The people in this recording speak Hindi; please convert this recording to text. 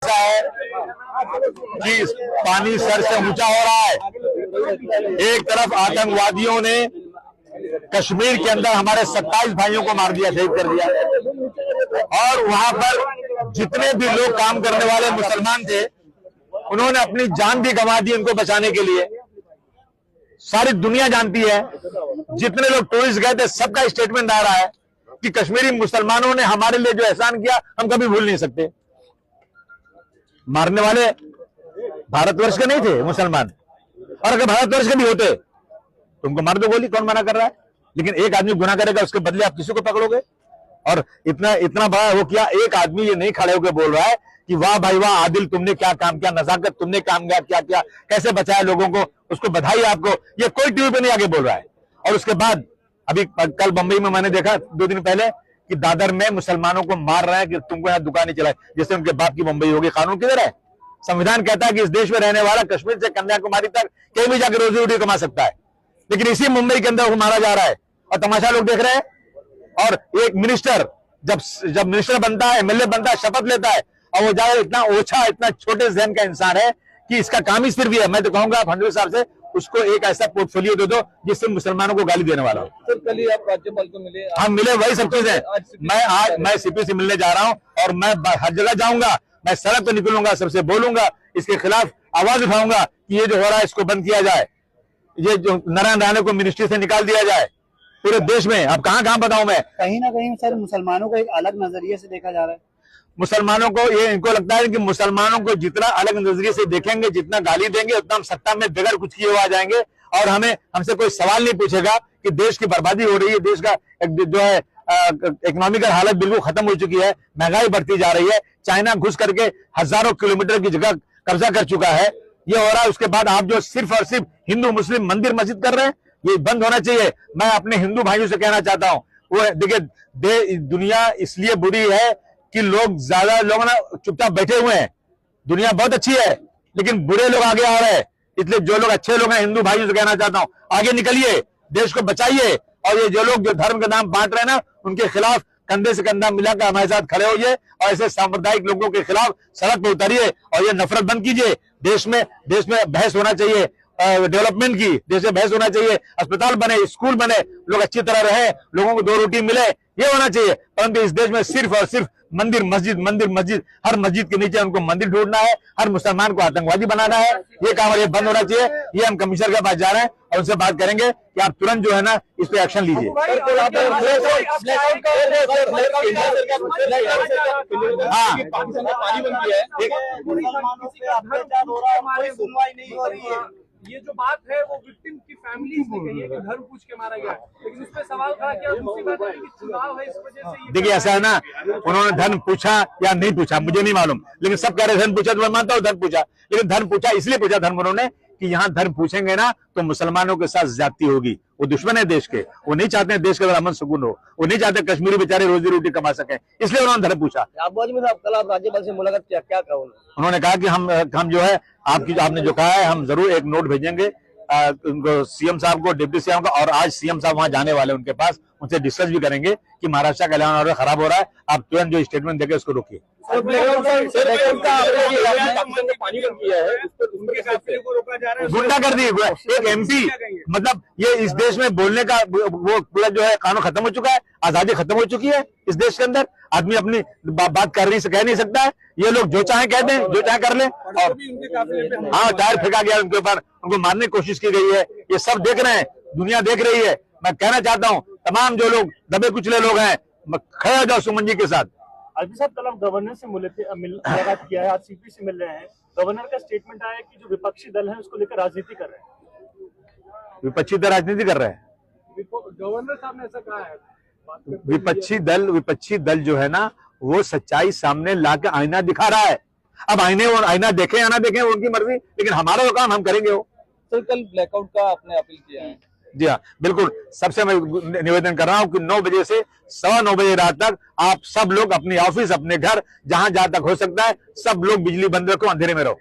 है कि पानी सर से ऊंचा हो रहा है। एक तरफ आतंकवादियों ने कश्मीर के अंदर हमारे 27 भाइयों को मार दिया, शहीद कर दिया, और वहां पर जितने भी लोग काम करने वाले मुसलमान थे उन्होंने अपनी जान भी गंवा दी उनको बचाने के लिए। सारी दुनिया जानती है, जितने लोग टूरिस्ट गए थे सबका स्टेटमेंट आ रहा है कि कश्मीरी मुसलमानों ने हमारे लिए जो एहसान किया हम कभी भूल नहीं सकते। मारने वाले भारतवर्ष के नहीं थे मुसलमान, और अगर भारतवर्ष के भी होते तो उनको मार दो गोली, कौन मना कर रहा है? लेकिन एक आदमी गुनाह करेगा उसके बदले आप किसी को पकड़ोगे? और इतना बड़ा वो किया, एक आदमी ये नहीं खड़े होकर बोल रहा है कि वाह भाई वाह आदिल, तुमने क्या काम किया, नजाकत तुमने काम क्या किया, कैसे बचाया लोगों को, उसको बधाई आपको, ये कोई टीवी पे नहीं आगे बोल रहा है। और उसके बाद अभी कल बंबई में मैंने देखा 2 दिन पहले कि दादर में मुसलमानों को मार रहे हैं कि तुमको यहाँ दुकानें चलाए, जैसे उनके बाप की बंबई होगी। कानून किधर है? संविधान कहता है कि इस देश में रहने वाला कश्मीर से कन्याकुमारी तक कहीं भी जाकर रोजी रोटी कमा सकता है, लेकिन इसी मुंबई के अंदर वो मारा जा रहा है और तमाशा लोग देख रहे हैं। और एक मिनिस्टर जब मिनिस्टर बनता है, एमएलए बनता है, शपथ लेता है, और वो जाकर इतना ओछा, इतना छोटे जहन का इंसान है कि इसका काम ही सिर्फ है। मैं तो कहूंगा फडणवीस साहब से उसको एक ऐसा पोर्टफोलियो दे दो जिससे मुसलमानों को गाली देने वाला हो। सर कल ही आप राज्यपाल को मिले? हम मिले, वही सब चीज है। मैं सीपी से मिलने जा रहा हूं और मैं हर जगह जाऊंगा, मैं सड़क पर निकलूंगा, सबसे बोलूंगा, इसके खिलाफ आवाज उठाऊंगा कि ये जो हो रहा है इसको बंद किया जाए, ये जो नारायण राणे को मिनिस्ट्री से निकाल दिया जाए पूरे देश में। अब कहां बताऊं मैं? कहीं ना कहीं सर मुसलमानों को एक अलग नजरिए से देखा जा रहा है। मुसलमानों को ये, इनको लगता है कि मुसलमानों को जितना अलग नजरिए से देखेंगे, जितना गाली देंगे, उतना हम सत्ता में बगैर कुछ किए हुए आ जाएंगे और हमसे कोई सवाल नहीं पूछेगा कि देश की बर्बादी हो रही है, देश का जो है इकोनॉमिकल हालत बिल्कुल खत्म हो चुकी है, महंगाई बढ़ती जा रही है, चाइना घुस करके हजारों किलोमीटर की जगह कब्जा कर चुका है, ये हो रहा है। उसके बाद आप जो सिर्फ और सिर्फ हिंदू मुस्लिम मंदिर मस्जिद कर रहे हैं, ये बंद होना चाहिए। मैं अपने हिंदू भाइयों से कहना चाहता हूं, वो देखिए दुनिया इसलिए बुरी है कि ज्यादा लोग ना चुपचाप बैठे हुए हैं। दुनिया बहुत अच्छी है लेकिन बुरे लोग आगे आ रहे हैं, इसलिए जो लोग अच्छे लोग हैं हिंदू भाइयों से कहना चाहता हूं, आगे निकलिए, देश को बचाइए, और ये जो लोग जो धर्म का नाम बांट रहे हैं ना, उनके खिलाफ कंधे से कंधा मिलाकर हमारे साथ खड़े होइए और ऐसे सांप्रदायिक लोगों के खिलाफ सड़क पर उतरिए और ये नफरत बंद कीजिए। देश में बहस होना चाहिए, डेवलपमेंट की देश में बहस होना चाहिए, अस्पताल बने, स्कूल बने, लोग अच्छी तरह रहे, लोगों को 2 रोटी मिले, ये होना चाहिए। परंतु इस देश में सिर्फ और सिर्फ मंदिर मस्जिद, हर मस्जिद के नीचे उनको मंदिर ढूंढना है, हर मुसलमान को आतंकवादी बनाना है, ये काम ये बंद होना चाहिए। ये हम कमिश्नर के पास जा रहे हैं और उनसे बात करेंगे कि आप तुरंत जो है ना इस पे एक्शन लीजिए। ये जो बात है वो विक्टिम की फैमिली से कही है कि धर्म पूछ के मारा गया, लेकिन इस पे सवाल खड़ा किया। दूसरी बात है कि चुनाव है, इस वजह से देखिए ऐसा है ना, उन्होंने धर्म पूछा या नहीं पूछा मुझे नहीं मालूम, लेकिन सब कह रहे धर्म पूछा, तो मैं मानता हूँ धर्म पूछा, लेकिन धर्म पूछा इसलिए पूछा धर्म उन्होंने कि यहाँ धर्म पूछेंगे ना तो मुसलमानों के साथ ज्यादती होगी। वो दुश्मन है देश के, वो नहीं चाहते हैं देश के अंदर अमन सुकून हो, वो नहीं चाहते कश्मीरी बेचारे रोजी रोटी कमा सके, इसलिए उन्होंने धर्म पूछा। कल आप राज्यपाल से मुलाकात किया, क्या कहा उन्होंने कहा कि हम जो है आपने जो कहा है हम जरूर एक नोट भेजेंगे उनको, सीएम साहब को, डिप्टी सीएम को, और आज सीएम साहब वहां जाने वाले उनके पास, उनसे डिस्कस भी करेंगे कि महाराष्ट्र का इलेक्शन ऑर्डर खराब हो रहा है, आप तुरंत जो स्टेटमेंट देंगे उसको रोकिए। गुंडा कर दी एक एमपी, मतलब ये इस देश में बोलने का वो पूरा जो है कानून खत्म हो चुका है, आजादी खत्म हो चुकी है इस देश के अंदर, आदमी अपनी बात कह नहीं सकता है। ये लोग जो चाहे कह दें, जो चाहे कर ले, और हाँ टायर फेंका गया उनके ऊपर, उनको मारने की कोशिश की गई है, ये सब देख रहे हैं, दुनिया देख रही है। मैं कहना चाहता हूँ तमाम जो लोग दबे कुचले लोग हैं, खड़े हो जाओ सुमन जी के साथ। आलवी साहब कल आप गवर्नर से मुलाकात किया है, आज सीपी से मिल रहे हैं, गवर्नर का स्टेटमेंट आया कि जो विपक्षी दल है उसको लेकर राजनीति कर रहे हैं। विपक्षी दल राजनीति कर रहे हैं? गवर्नर साहब ने ऐसा कहा है। विपक्षी दल जो है ना वो सच्चाई सामने लाकर आईना दिखा रहा है। अब आईना देखें या ना देखें उनकी मर्जी, लेकिन हमारा वो काम हम करेंगे। वो सर कल ब्लैकआउट का आपने अपील किया है? जी हाँ बिल्कुल, सबसे मैं निवेदन कर रहा हूँ कि 9 बजे से 9:15 बजे रात तक आप सब लोग अपनी ऑफिस, अपने घर, जहां तक हो सकता है सब लोग बिजली बंद रखो, अंधेरे में रहो।